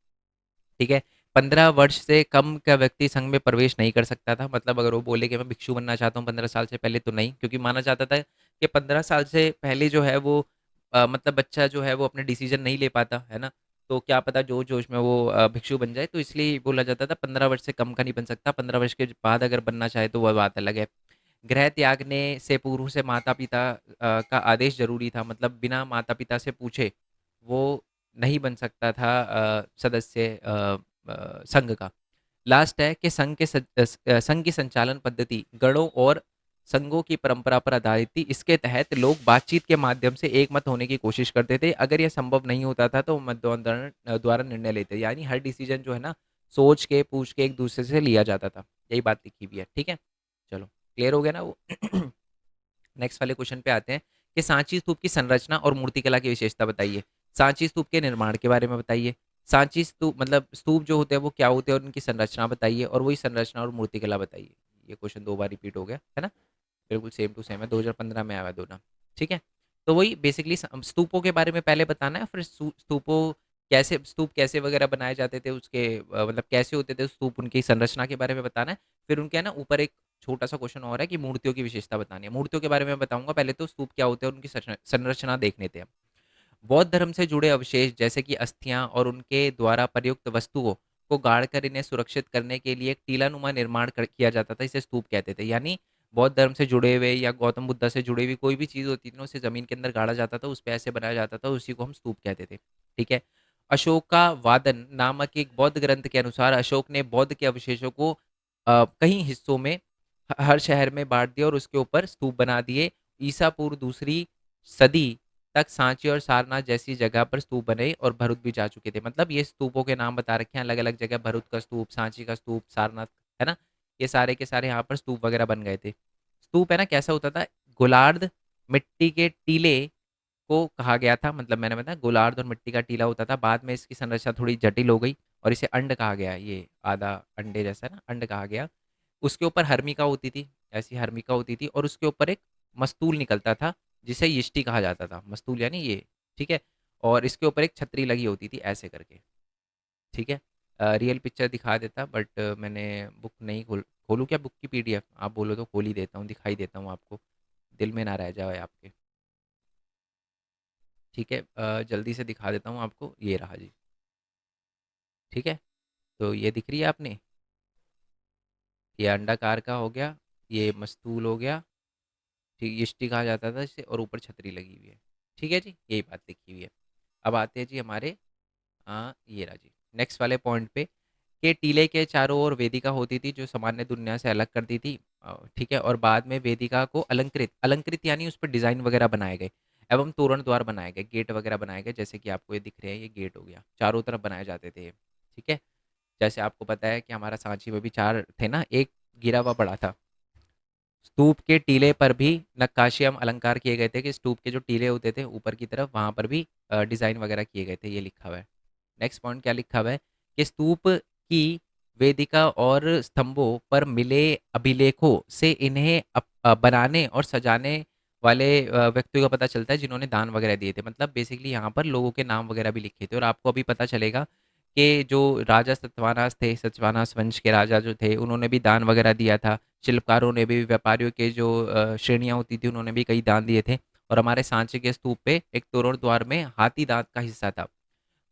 ठीक है। 15 वर्ष से कम का व्यक्ति संघ में प्रवेश नहीं कर सकता था। मतलब अगर वो बोले कि मैं भिक्षु बनना चाहता हूँ 15 साल से पहले, तो नहीं, क्योंकि माना जाता था कि 15 साल से पहले जो है वो मतलब बच्चा जो है वो अपने डिसीजन नहीं ले पाता, है ना। तो क्या पता जो जोश में वो भिक्षु बन जाए, तो इसलिए बोला जाता था 15 वर्ष से कम का नहीं बन सकता। 15 वर्ष के बाद अगर बनना चाहे तो वह बात अलग है। गृह त्यागने से पूर्व से माता पिता का आदेश जरूरी था। मतलब बिना माता पिता से पूछे वो नहीं बन सकता था सदस्य संघ का। लास्ट है कि संघ की संचालन पद्धति गणों और संघों की परंपरा पर आधारित थी। इसके तहत लोग बातचीत के माध्यम से एक मत होने की कोशिश करते थे। अगर यह संभव नहीं होता था तो मतदान द्वारा निर्णय लेते, यानी हर डिसीजन जो है ना सोच के पूछ के एक दूसरे से लिया जाता था। यही बात लिखी हुई है, ठीक है। चलो, क्लियर हो गया ना वो। नेक्स्ट वाले क्वेश्चन पे आते हैं कि सांची स्तूप की संरचना और मूर्तिकला की विशेषता बताइए। सांची स्तूप के निर्माण के बारे में बताइए। सांची स्तूप मतलब स्तूप जो होते हैं वो क्या होते हैं और उनकी संरचना बताइए, और वही संरचना और मूर्तिकला बताइए। ये क्वेश्चन 2 बार रिपीट हो गया है ना, बिल्कुल सेम टू सेम है, 2015 में आया हुआ दोनों, ठीक है। तो वही बेसिकली स्तूपों के बारे में पहले बताना है, फिर स्तूप कैसे वगैरह बनाए जाते थे, उसके मतलब कैसे होते थे स्तूप, उनकी संरचना के बारे में बताना है। फिर उनके है ना ऊपर एक छोटा सा क्वेश्चन और है कि मूर्तियों की विशेषता बतानी है। मूर्तियों के बारे में बताऊंगा, पहले तो स्तूप क्या होते हैं और उनकी संरचना देख लेते हैं। बौद्ध धर्म से जुड़े अवशेष जैसे कि अस्थियां और उनके द्वारा प्रयुक्त वस्तुओं को गाड़कर इन्हें सुरक्षित करने के लिए एक टीलानुमा निर्माण किया जाता था। इसे स्तूप कहते थे। यानी बौद्ध धर्म से जुड़े हुए या गौतम बुद्धा से जुड़ी हुई कोई भी चीज़ होती थी ना, उसे ज़मीन के अंदर गाड़ा जाता था, उस पे ऐसे बनाया जाता था, उसी को हम स्तूप कहते थे, ठीक है। अशोका वादन नामक एक बौद्ध ग्रंथ के अनुसार अशोक ने बौद्ध के अवशेषों को कई हिस्सों में हर शहर में बांट दिया और उसके ऊपर स्तूप बना दिए। ईसा पूर्व दूसरी सदी तक सांची और सारनाथ जैसी जगह पर स्तूप बने और भरूच भी जा चुके थे। मतलब ये स्तूपों के नाम बता रखे हैं अलग अलग जगह, भरूच का स्तूप, सांची का स्तूप, सारनाथ, है ना। ये सारे के सारे यहाँ पर स्तूप वगैरह बन गए थे। स्तूप है ना कैसा होता था, गोलार्ध मिट्टी के टीले को कहा गया था। मतलब मैंने बताया गोलार्ध और मिट्टी का टीला होता था। बाद में इसकी संरचना थोड़ी जटिल हो गई और इसे अंड कहा गया। ये आधा अंडे जैसा ना, अंड कहा गया। उसके ऊपर हर्मिका होती थी, ऐसी हर्मिका होती थी, और उसके ऊपर एक मस्तूल निकलता था जिसे यष्टि कहा जाता था। मस्तूल यानी ये, ठीक है। और इसके ऊपर एक छतरी लगी होती थी ऐसे करके, ठीक है। रियल पिक्चर दिखा देता बट मैंने बुक नहीं खोलूँ क्या बुक की पीडीएफ? आप बोलो तो खोल ही देता हूँ, दिखाई देता हूँ आपको, दिल में ना रह जाए आपके, ठीक है। जल्दी से दिखा देता हूँ आपको, ये रहा जी, ठीक है। तो ये दिख रही है आपने, ये अंडाकार का हो गया, ये मस्तूल हो गया, ठीक, यष्टि कहा जाता था इसे, और ऊपर छतरी लगी हुई है, ठीक है जी, यही बात लिखी हुई है। अब आते हैं जी हमारे ये रहा जी नेक्स्ट वाले पॉइंट पे, कि टीले के चारों ओर वेदिका होती थी जो सामान्य दुनिया से अलग करती थी, ठीक है। और बाद में वेदिका को अलंकृत अलंकृत यानी उस पर डिजाइन वगैरह बनाए गए, एवं तोरण द्वार बनाए गए, गेट वगैरह बनाए गए, जैसे कि आपको ये दिख रहे हैं, ये गेट हो गया, चारों तरफ बनाए जाते थे ये, ठीक है। जैसे आपको पता है कि हमारा सांची में भी चार थे ना, एक गिरा हुआ पड़ा था, स्तूप के टीले पर भी नक्काशी एवं अलंकार किए गए थे, कि स्तूप के जो टीले होते थे ऊपर की तरफ, वहाँ पर भी डिज़ाइन वगैरह किए गए थे, ये लिखा हुआ है। नेक्स्ट पॉइंट क्या लिखा हुआ है कि स्तूप की वेदिका और स्तंभों पर मिले अभिलेखों से इन्हें बनाने और सजाने वाले व्यक्तियों का पता चलता है जिन्होंने दान वगैरह दिए थे। मतलब बेसिकली यहाँ पर लोगों के नाम वगैरह भी लिखे थे। और आपको अभी पता चलेगा कि जो राजा सतवानास थे, सतवानास वंश के राजा जो थे, उन्होंने भी दान वगैरह दिया था। शिल्पकारों ने भी, व्यापारियों के जो श्रेणियाँ होती थी, उन्होंने भी कई दान दिए थे। और हमारे सांची के स्तूप पे एक तोरण द्वार में हाथी दांत का हिस्सा था,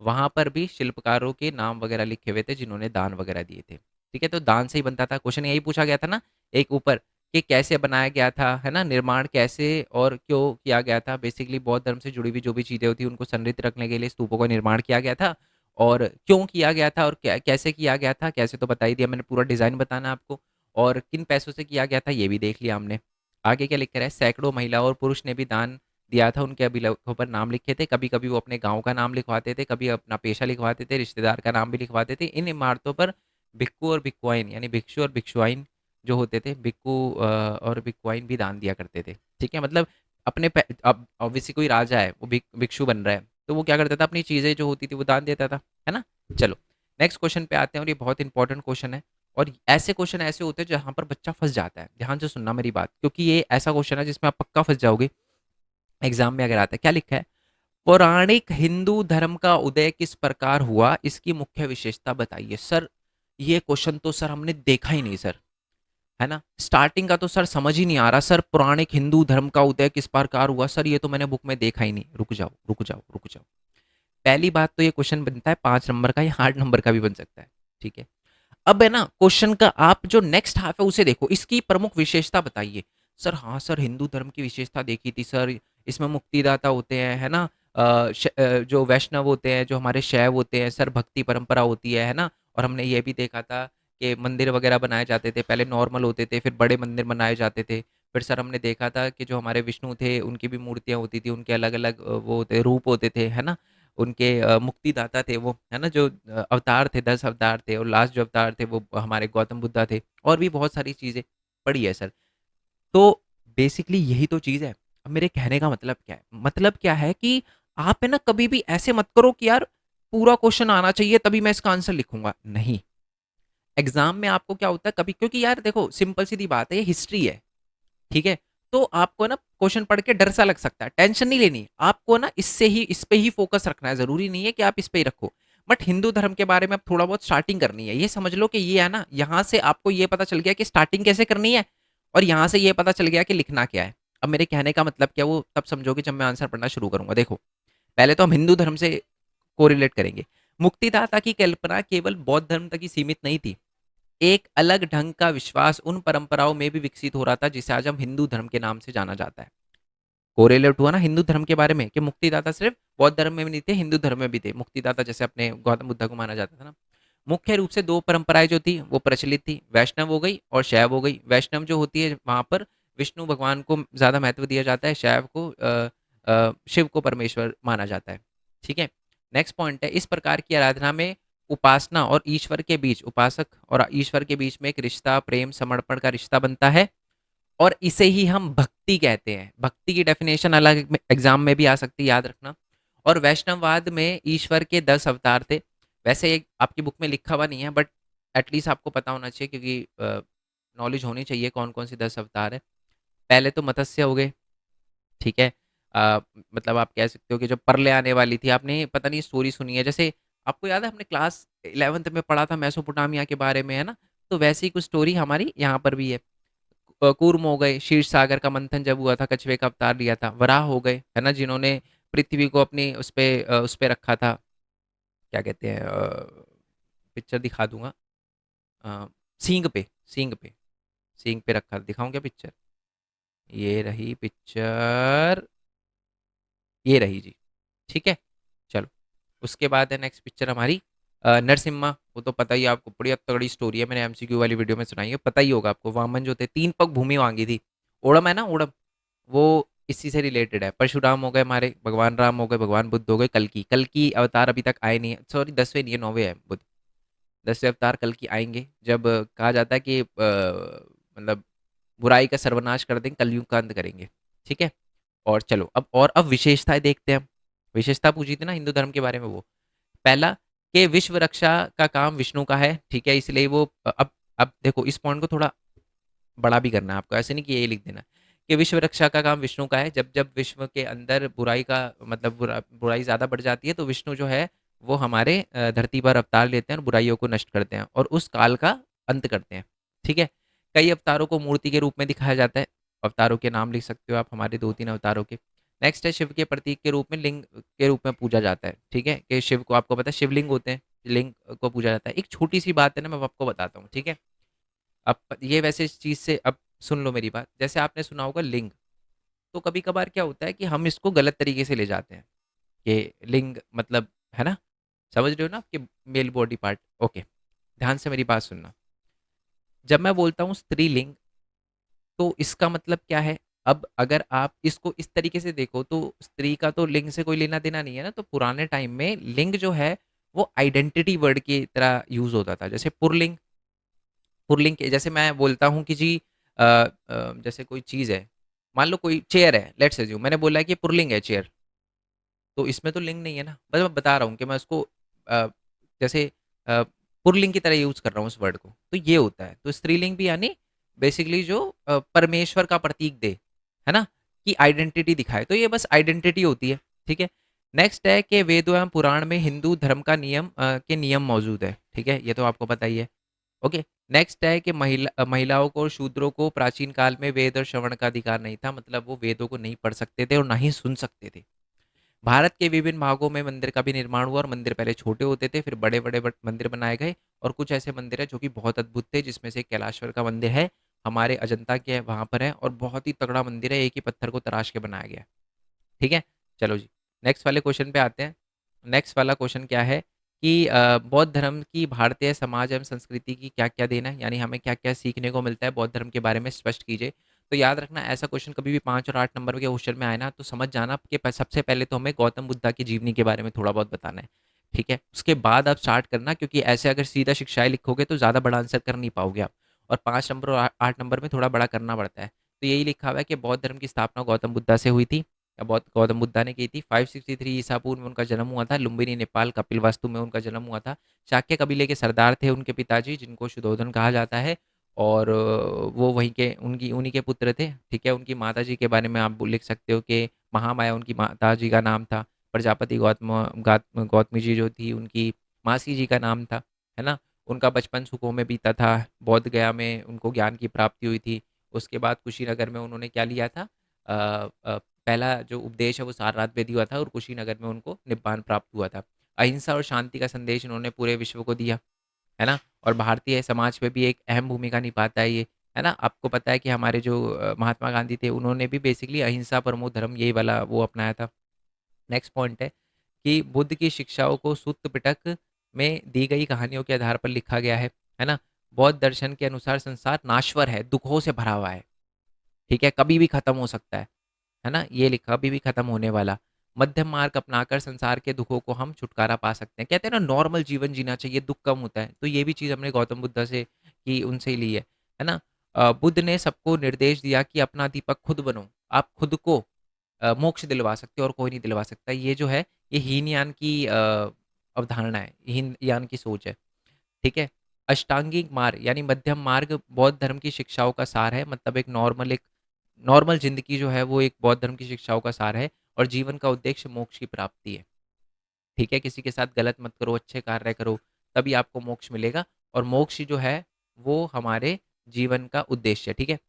वहाँ पर भी शिल्पकारों के नाम वगैरह लिखे हुए थे जिन्होंने दान वगैरह दिए थे। ठीक है, तो दान से ही बनता था। क्वेश्चन यही पूछा गया था ना एक ऊपर, कि कैसे बनाया गया था, है ना, निर्माण कैसे और क्यों किया गया था। बेसिकली बौद्ध धर्म से जुड़ी हुई जो भी चीज़ें होती उनको संरक्षित रखने के लिए स्तूपों का निर्माण किया गया था। और क्यों किया गया था और कैसे किया गया था, कैसे तो बता ही दिया मैंने, पूरा डिज़ाइन बताना आपको। और किन पैसों से किया गया था ये भी देख लिया हमने। आगे क्या लिख कर है, सैकड़ों महिला और पुरुष ने भी दान दिया था, उनके अभिलेखों पर नाम लिखे थे। कभी-कभी वो अपने गाँव का नाम लिखवाते थे, कभी अपना पेशा लिखवाते थे, रिश्तेदार का नाम भी लिखवाते थे। इन इमारतों पर भिक्खु और भिक्षुआइन, यानी भिक्षु और भिक्षुआइन जो होते थे, भिक्खु और भिक्षुआइन भी दान दिया करते थे। ठीक है, मतलब अपने अब ऑब्वियसली कोई राजा है, वो भिक्षु बन रहा है, तो वो क्या करता था, अपनी चीज़ें जो होती थी वो दान देता था, है ना? चलो, नेक्स्ट क्वेश्चन पे आते हैं, और ये बहुत इंपॉर्टेंट क्वेश्चन है। और ऐसे क्वेश्चन ऐसे होते हैं जहाँ पर बच्चा फँस जाता है। ध्यान से सुनना मेरी बात, क्योंकि ये ऐसा क्वेश्चन है जिसमें आप पक्का फँस जाओगे एग्जाम में अगर आता है। क्या लिखा है, पौराणिक हिंदू धर्म का उदय किस प्रकार हुआ, इसकी मुख्य विशेषता बताइए। सर ये क्वेश्चन तो सर हमने देखा ही नहीं सर, है ना, स्टार्टिंग का तो सर समझ ही नहीं आ रहा। सर पौराणिक हिंदू धर्म का उदय किस प्रकार हुआ, सर ये तो मैंने बुक में देखा ही नहीं। रुक जाओ रुक जाओ रुक जाओ। पहली बात तो ये क्वेश्चन बनता है 5 नंबर का या 8 नंबर का भी बन सकता है। ठीक है, अब है ना क्वेश्चन का आप जो नेक्स्ट हाफ है उसे देखो, इसकी प्रमुख विशेषता बताइए। सर हाँ सर, हिंदू धर्म की विशेषता देखी थी सर, इसमें मुक्तिदाता होते हैं, है ना, जो वैष्णव होते हैं, जो हमारे शैव होते हैं सर, भक्ति परंपरा होती है ना। और हमने ये भी देखा था कि मंदिर वगैरह बनाए जाते थे, पहले नॉर्मल होते थे, फिर बड़े मंदिर बनाए जाते थे। फिर सर हमने देखा था कि जो हमारे विष्णु थे उनकी भी मूर्तियाँ होती थी, उनके अलग अलग वो होते रूप होते थे, है ना। उनके मुक्तिदाता थे वो, है ना, जो अवतार थे, 10 अवतार थे, और लास्ट जो अवतार थे वो हमारे गौतम बुद्धा थे। और भी बहुत सारी चीज़ें पढ़ी है सर। तो बेसिकली यही तो चीज़ है। अब मेरे कहने का मतलब क्या है, मतलब क्या है कि आप है ना कभी भी ऐसे मत करो कि यार पूरा क्वेश्चन आना चाहिए तभी मैं इसका आंसर लिखूंगा, नहीं। एग्जाम में आपको क्या होता है कभी, क्योंकि यार देखो सिंपल सीधी बात है, ये हिस्ट्री है, ठीक है। तो आपको ना क्वेश्चन पढ़ के डर सा लग सकता है, टेंशन नहीं लेनी आपको, ना इससे ही इस पे ही फोकस रखना है, जरूरी नहीं है कि आप इस पे ही रखो। बट हिंदू धर्म के बारे में अब थोड़ा बहुत स्टार्टिंग करनी है, ये समझ लो कि ये है ना, यहाँ से आपको ये पता चल गया कि स्टार्टिंग कैसे करनी है, और यहाँ से ये पता चल गया कि लिखना क्या है। अब मेरे कहने का मतलब क्या, वो तब समझोगे जब मैं आंसर पढ़ना शुरू करूंगा। देखो, पहले तो हम हिंदू धर्म से कोरिलेट करेंगे। मुक्तिदाता की कल्पना केवल बौद्ध धर्म तक ही सीमित नहीं थी, एक अलग ढंग का विश्वास उन परंपराओं में भी विकसित हो रहा था जिसे आज हम हिंदू धर्म के नाम से जाना जाता है। कोरिलेट हुआ ना हिंदू धर्म के बारे में, कि मुक्तिदाता सिर्फ बौद्ध धर्म में भी नहीं थे, हिंदू धर्म में भी थे मुक्तिदाता, जैसे अपने गौतम बुद्ध को माना जाता था ना। मुख्य रूप से दो परंपराएं जो थी वो प्रचलित थी, वैष्णव हो गई और शैव हो गई। वैष्णव जो होती है वहां पर विष्णु भगवान को ज्यादा महत्व दिया जाता है, शैव को शिव को परमेश्वर माना जाता है। ठीक है, नेक्स्ट पॉइंट है, इस प्रकार की आराधना में उपासना और ईश्वर के बीच, उपासक और ईश्वर के बीच में एक रिश्ता, प्रेम समर्पण का रिश्ता बनता है, और इसे ही हम भक्ति कहते हैं। भक्ति की डेफिनेशन अलग एग्जाम में भी आ सकती है, याद रखना। और वैष्णववाद में ईश्वर के 10 अवतार थे। वैसे एक आपकी बुक में लिखा हुआ नहीं है, बट एटलीस्ट आपको पता होना चाहिए, क्योंकि नॉलेज होनी चाहिए कौन कौन से 10 अवतार है। पहले तो मत्स्य हो गए, ठीक है। मतलब आप कह सकते हो कि जो परले आने वाली थी, आपने पता नहीं स्टोरी सुनी है, जैसे आपको याद है हमने क्लास 11th में पढ़ा था मेसोपोटामिया के बारे में, है ना। तो वैसी ही कुछ स्टोरी हमारी यहाँ पर भी है। कूर्म हो गए, शीर्ष सागर का मंथन जब हुआ था, कछुए का अवतार लिया था। वराह हो गए, है ना, जिन्होंने पृथ्वी को अपनी उस पे रखा था, क्या कहते हैं, पिक्चर दिखा दूंगा, अ, सींग पे, सींग पे, सींग पे रखा, दिखाऊं क्या पिक्चर, ये रही पिक्चर, ये रही जी। ठीक है, चलो। उसके बाद है नेक्स्ट पिक्चर हमारी नरसिम्हा। वो तो पता ही है आपको, बड़ी तगड़ी स्टोरी है, मैंने एमसीक्यू वाली वीडियो में सुनाई है, पता ही होगा आपको। वामन जो थे, 3 पग भूमि मांगी थी। ओड़म है ना, ओड़म, वो इसी से रिलेटेड है। परशुराम हो गए हमारे, भगवान राम हो गए, भगवान बुद्ध हो गए, कल की अवतार अभी तक आए नहीं है, सॉरी 10वें नहीं है, 9वें है बुद्ध। 10वें अवतार कल की आएंगे, जब कहा जाता है कि मतलब बुराई का सर्वनाश कर देंगे, कलयुग का अंत करेंगे। ठीक है। और चलो अब विशेषताएं देखते हैं हम। विशेषता पूछी थी ना हिंदू धर्म के बारे में, वो पहला कि विश्व रक्षा का काम विष्णु का है। ठीक है, इसलिए वो अब देखो इस पॉइंट को थोड़ा बड़ा भी करना है आपको, ऐसे नहीं कि ये लिख देना कि विश्व रक्षा का काम विष्णु का है। जब जब विश्व के अंदर बुराई का मतलब बुराई ज़्यादा बढ़ जाती है तो विष्णु जो है वो हमारे धरती पर अवतार लेते हैं और बुराइयों को नष्ट करते हैं और उस काल का अंत करते हैं। ठीक है। कई अवतारों को मूर्ति के रूप में दिखाया जाता है। अवतारों के नाम लिख सकते हो आप हमारे 2-3 अवतारों के। नेक्स्ट है शिव के प्रतीक के रूप में, लिंग के रूप में पूजा जाता है। ठीक है, कि शिव को आपको पता है शिवलिंग होते हैं, लिंग को पूजा जाता है। एक छोटी सी बात है ना, मैं आपको बताता हूँ। ठीक है। अब ये वैसे इस चीज़ से अब सुन लो मेरी बात। जैसे आपने सुना होगा लिंग, तो कभी-कभार क्या होता है कि हम इसको गलत तरीके से ले जाते हैं कि लिंग मतलब, है ना? समझ रहे हो ना, कि मेल बॉडी पार्ट। ओके, ध्यान से मेरी बात सुनना। जब मैं बोलता हूँ स्त्रीलिंग, तो इसका मतलब क्या है? अब अगर आप इसको इस तरीके से देखो तो स्त्री का तो लिंग से कोई लेना-देना नहीं है ना, तो पुराने टाइम में लिंग जो है वो आइडेंटिटी वर्ड की तरह यूज़ होता था। जैसे पुल्लिंग, पुल्लिंग के जैसे मैं बोलता हूँ कि जी जैसे कोई चीज़ है, मान लो कोई चेयर है, लेट्स अज्यूम मैंने बोला है कि पुल्लिंग है चेयर, तो इसमें तो लिंग नहीं है ना। बस मैं बता रहा हूँ कि मैं उसको अ, जैसे अ, पुल्लिंग की तरह यूज़ कर रहा हूँ उस वर्ड को, तो ये होता है। तो स्त्रीलिंग भी यानी बेसिकली जो परमेश्वर का प्रतीक दे, है ना? कि आइडेंटिटी दिखाए, तो ये बस आइडेंटिटी होती है। ठीक है। नेक्स्ट है कि वेदों एवं पुराण में हिंदू धर्म का के नियम मौजूद है। ठीक है, ये तो आपको पता ही है। ओके। नेक्स्ट है कि महिलाओं को और शूद्रों को प्राचीन काल में वेद और श्रवण का अधिकार नहीं था, मतलब वो वेदों को नहीं पढ़ सकते थे और ना ही सुन सकते थे। भारत के विभिन्न भागों में मंदिर का भी निर्माण हुआ और मंदिर पहले छोटे होते थे, फिर बड़े बड़े मंदिर बनाए गए। और कुछ ऐसे मंदिर हैं जो कि बहुत अद्भुत थे, जिसमें से कैलाश्वर का मंदिर है, हमारे अजंता के वहाँ पर है, और बहुत ही तगड़ा मंदिर है, एक ही पत्थर को तराश के बनाया गया है। ठीक है। चलो जी, नेक्स्ट वाले क्वेश्चन पे आते हैं। नेक्स्ट वाला क्वेश्चन क्या है कि बौद्ध धर्म की भारतीय समाज एवं संस्कृति की क्या क्या देन है, यानी हमें क्या क्या सीखने को मिलता है बौद्ध धर्म के बारे में, स्पष्ट कीजिए। तो याद रखना, ऐसा क्वेश्चन कभी भी 5 और 8 नंबर के क्वेश्चन में आए ना, तो समझ जाना कि सबसे पहले तो हमें गौतम बुद्धा की जीवनी के बारे में थोड़ा बहुत बताना है। ठीक है, उसके बाद आप स्टार्ट करना, क्योंकि ऐसे अगर सीधा शिक्षाएं लिखोगे तो ज़्यादा बड़ा आंसर कर नहीं पाओगे आप। और 5 नंबर और 8 नंबर में थोड़ा बड़ा करना पड़ता है। तो यही लिखा हुआ है कि बौद्ध धर्म की स्थापना गौतम बुद्धा से हुई थी, बहुत गौतम बुद्धा ने की थी। 563 ईसा पूर्व में उनका जन्म हुआ था। लुम्बिनी नेपाल कपिलवास्तु में उनका जन्म हुआ था। शाक्य कबीले के सरदार थे उनके पिताजी, जिनको शुद्धोधन कहा जाता है। और वो वहीं के उनकी उन्हीं के पुत्र थे। ठीक है। उनकी माता जी के बारे में आप लिख सकते हो कि महामाया उनकी माता जी का नाम था। प्रजापति गौतमी जी जो थी उनकी मासी जी का नाम था, है ना? उनका बचपन सुखों में बीता था। बोध गया में उनको ज्ञान की प्राप्ति हुई थी। उसके बाद कुशीनगर में उन्होंने क्या लिया था, पहला जो उपदेश है वो सारनाथ में दिया था, और कुशीनगर में उनको निब्बान प्राप्त हुआ था। अहिंसा और शांति का संदेश उन्होंने पूरे विश्व को दिया, है ना? और भारतीय समाज में भी एक अहम भूमिका निभाता है ये, है ना? आपको पता है कि हमारे जो महात्मा गांधी थे, उन्होंने भी बेसिकली अहिंसा परमो धर्म यही वाला वो अपनाया था। नेक्स्ट पॉइंट है कि बुद्ध की शिक्षाओं को सुत्त पिटक में दी गई कहानियों के आधार पर लिखा गया है ना? बौद्ध दर्शन के अनुसार संसार नाश्वर है, दुखों से भरा हुआ है। ठीक है, कभी भी खत्म हो सकता है ना? ये लिखा अभी भी खत्म होने वाला। मध्यम मार्ग अपनाकर संसार के दुखों को हम छुटकारा पा सकते हैं। कहते हैं ना नॉर्मल जीवन जीना चाहिए, दुःख कम होता है। तो ये भी चीज़ हमने गौतम बुद्ध से की, उनसे ही ली है ना? बुद्ध ने सबको निर्देश दिया कि अपना दीपक खुद बनो। आप खुद को मोक्ष दिलवा सकते हो और कोई नहीं दिलवा सकता। ये जो है ये हीनयान की अवधारणा है, हीनयान की सोच है। ठीक है। अष्टांगिक मार्ग यानी मध्यम मार्ग बौद्ध धर्म की शिक्षाओं का सार है, मतलब एक नॉर्मल ज़िंदगी जो है वो एक बौद्ध धर्म की शिक्षाओं का सार है, और जीवन का उद्देश्य मोक्ष की प्राप्ति है। ठीक है, किसी के साथ गलत मत करो, अच्छे कार्य करो, तभी आपको मोक्ष मिलेगा। और मोक्ष जो है वो हमारे जीवन का उद्देश्य है। ठीक है।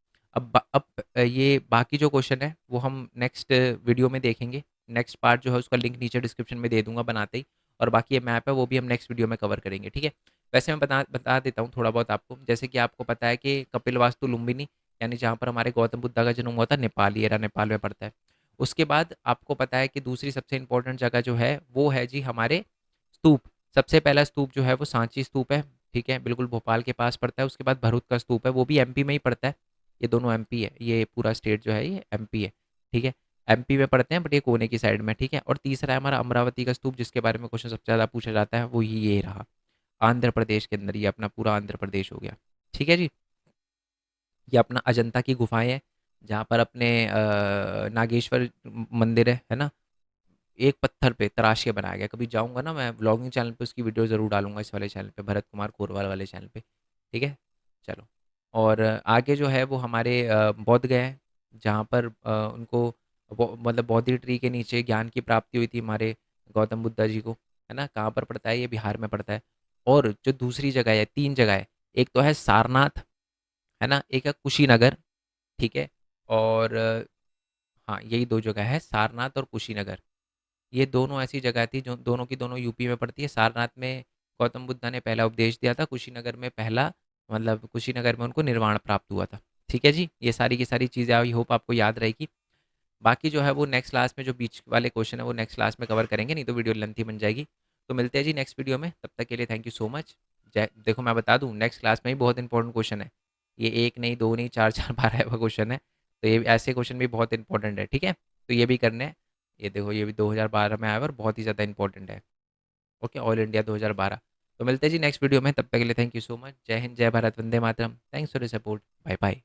ये बाकी जो क्वेश्चन है वो हम नेक्स्ट वीडियो में देखेंगे। नेक्स्ट पार्ट जो है उसका लिंक नीचे डिस्क्रिप्शन में दे दूंगा बनाते ही। और बाकी ये मैप है वो भी हम नेक्स्ट वीडियो में कवर करेंगे। ठीक है। वैसे मैं बता बता देता हूँ थोड़ा बहुत आपको, जैसे कि आपको पता है कि कपिल वास्तु लुम्बिनी, यानी जहाँ पर हमारे गौतम बुद्धा का जन्म हुआ था, नेपाल, ये रहा नेपाल में पड़ता है। उसके बाद आपको पता है कि दूसरी सबसे इंपॉर्टेंट जगह जो है वो है जी हमारे स्तूप। सबसे पहला स्तूप जो है वो सांची स्तूप है। ठीक है, बिल्कुल भोपाल के पास पड़ता है। उसके बाद भरूच का स्तूप है, वो भी एमपी में ही पड़ता है। ये दोनों एमपी है, ये पूरा स्टेट जो है ये एमपी है। ठीक है, एमपी में पड़ते हैं बट ये कोने की साइड में। ठीक है। और तीसरा है हमारा अमरावती का स्तूप, जिसके बारे में क्वेश्चन सबसे ज़्यादा पूछा जाता है, वो ये रहा। आंध्र प्रदेश के अंदर, ये अपना पूरा आंध्र प्रदेश हो गया। ठीक है जी। ये अपना अजंता की गुफाएं हैं, जहाँ पर अपने नागेश्वर मंदिर है ना, एक पत्थर पे तराश के बनाया गया। कभी जाऊंगा ना मैं व्लॉगिंग चैनल पे उसकी वीडियो ज़रूर डालूंगा, इस वाले चैनल पे, भरत कुमार कोरवाल वाले चैनल पे। ठीक है, चलो। और आगे जो है वो हमारे बौद्ध गए हैं, जहाँ पर उनको मतलब बोधि ट्री के नीचे ज्ञान की प्राप्ति हुई थी हमारे गौतम बुद्धा जी को, है ना। कहाँ पर पड़ता है ये? बिहार में पड़ता है। और जो दूसरी जगह है, तीन जगह है, एक तो है सारनाथ, है ना, एक है कुशीनगर, ठीक है। और हाँ, यही दो जगह है, सारनाथ और कुशीनगर। ये दोनों ऐसी जगह थी जो दोनों की दोनों यूपी में पड़ती है। सारनाथ में गौतम बुद्धा ने पहला उपदेश दिया था, कुशीनगर में पहला, मतलब कुशीनगर में उनको निर्वाण प्राप्त हुआ था। ठीक है जी, ये सारी की सारी चीज़ें आई होप आपको याद रहेगी। बाकी जो है वो नेक्स्ट क्लास में, जो बीच वाले क्वेश्चन है वो नेक्स्ट क्लास में कवर करेंगे, नहीं तो वीडियो लेंथी बन जाएगी। तो मिलते हैं जी नेक्स्ट वीडियो में, तब तक के लिए थैंक यू सो मच। जय देखो, मैं बता दूं नेक्स्ट क्लास में ही बहुत इंपॉर्टेंट क्वेश्चन है। ये एक नहीं, दो नहीं, चार चार बार आया हुआ क्वेश्चन है। तो ये ऐसे क्वेश्चन भी बहुत इंपॉर्टेंट है, ठीक है। तो ये भी करने हैं। ये देखो, ये भी 2012 में आया हुआ और बहुत ही ज़्यादा इंपॉर्टेंट है। Okay, all India 2012। तो मिलते हैं जी नेक्स्ट वीडियो में, तब तक के लिए थैंक यू सो मच। जय हिंद, जय भारत, वंदे मातरम। Thanks for the support, bye bye.